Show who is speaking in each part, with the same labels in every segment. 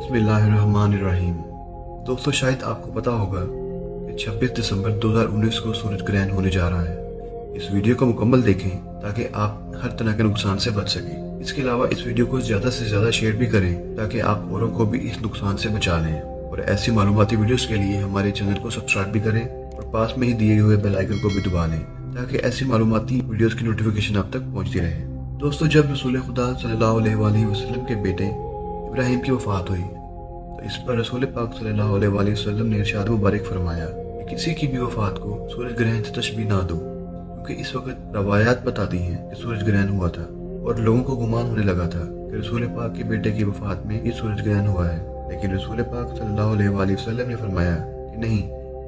Speaker 1: बिस्मिल्लाहिर्रहमानिर्रहीम। दोस्तों, शायद आपको पता होगा कि 26 दिसंबर 2019 को सूरज ग्रहण होने जा रहा है। इस वीडियो को मुकम्मल देखें ताकि आप हर तरह के नुकसान से बच सकें। इसके अलावा इस वीडियो को ज़्यादा से ज़्यादा शेयर भी करें ताकि आप औरों को भी इस नुकसान से बचा लें। और ऐसी मालूमाती वीडियोस के लिए हमारे चैनल को सब्सक्राइब भी करें और पास में ही दिए हुए बेल आइकन को भी दबा लें ताकि ऐसी मालूमाती वीडियोस की नोटिफिकेशन आप तक पहुंचती रहे। दोस्तों, जब रसूल खुदा सल्लल्लाहु अलैहि वसल्लम के बेटे इब्राहिम की वफ़ात हुई तो इस पर रसूल पाक सल्लल्लाहु अलैहि वसल्लम ने इरशाद मुबारक फरमाया कि किसी की भी वफ़ात को सूरज ग्रहण से तशबीह ना दो, क्योंकि इस वक्त रवायात बताती हैं कि सूरज ग्रहण हुआ था और लोगों को गुमान होने लगा था कि रसूल पाक के बेटे की वफ़ात में ये सूरज ग्रहण हुआ है। लेकिन रसूल पाक सल्लल्लाहु अलैहि वसल्लम ने फरमाया कि नहीं,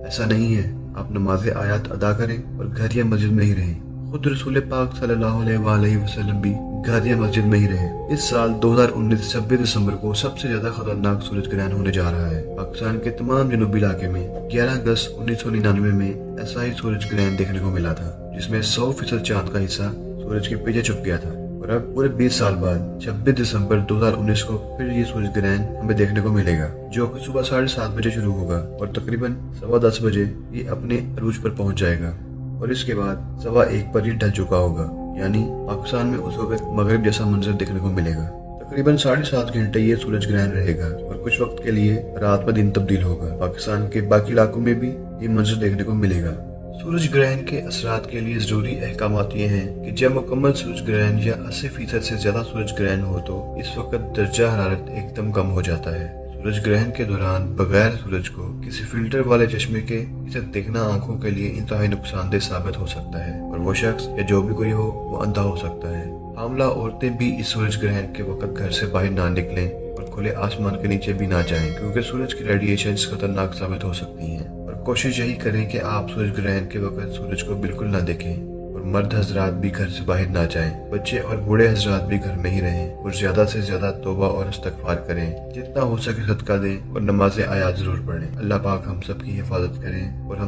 Speaker 1: ऐसा नहीं है। आप नमाज आयात अदा करें और घर या मस्जिद में ही रहें। खुद रसूल पाक सल्लल्लाहु अलैहि वसल्लम भी घर या मस्जिद में ही रहे। इस साल 2019 26 दिसंबर को सबसे ज्यादा खतरनाक सूरज ग्रहण होने जा रहा है। पाकिस्तान के तमाम जनूबी इलाके में 11 अगस्त 1999 में ऐसा ही सूरज ग्रहण देखने को मिला था, जिसमें 100% चांद का हिस्सा सूरज के पीछे छुप गया था। और अब पूरे 20 साल बाद 26 दिसंबर 2019 को फिर ये सूरज ग्रहण हमें देखने को मिलेगा, जो कि सुबह 7:30 बजे शुरू होगा और तकरीबन 10:15 बजे ये अपने अरूज पर पहुंच जाएगा और इसके बाद 1:15 पर ये ढल चुका होगा। यानी पाकिस्तान में उस वक्त मगरिब जैसा मंजर देखने को मिलेगा। तकरीबन 7.5 घंटे ये सूरज ग्रहण रहेगा और कुछ वक्त के लिए रात में दिन तब्दील होगा। पाकिस्तान के बाकी इलाकों में भी ये मंजर देखने को मिलेगा। सूरज ग्रहण के असरात के लिए जरूरी अहकामात ये हैं कि जब मुकम्मल सूरज ग्रहण या 80% से ज्यादा सूरज ग्रहण हो तो इस वक्त दर्जा हरारत एकदम कम हो जाता है। सूरज ग्रहण के दौरान बगैर सूरज को किसी फिल्टर वाले चश्मे के इसे देखना आंखों के लिए इंतहाई नुकसानदेह साबित हो सकता है और वो शख्स या जो भी कोई हो वो अंधा हो सकता है। हामला औरतें भी इस सूरज ग्रहण के वक्त घर से बाहर ना निकलें और खुले आसमान के नीचे भी ना जाएं, क्योंकि सूरज की रेडिएशन खतरनाक साबित हो सकती हैं। और कोशिश यही करें कि आप सूरज ग्रहण के वक्त सूरज को बिल्कुल ना देखें और मर्द हजरात भी घर से बाहर ना जाएं। बच्चे और बूढ़े हजरात भी घर में ही रहें और ज्यादा से ज्यादा तौबा और इस्तगफार करें। जितना हो सके सदका दें और नमाज आयात जरूर पढ़ें। अल्लाह पाक हम सब की हिफाजत करें और हम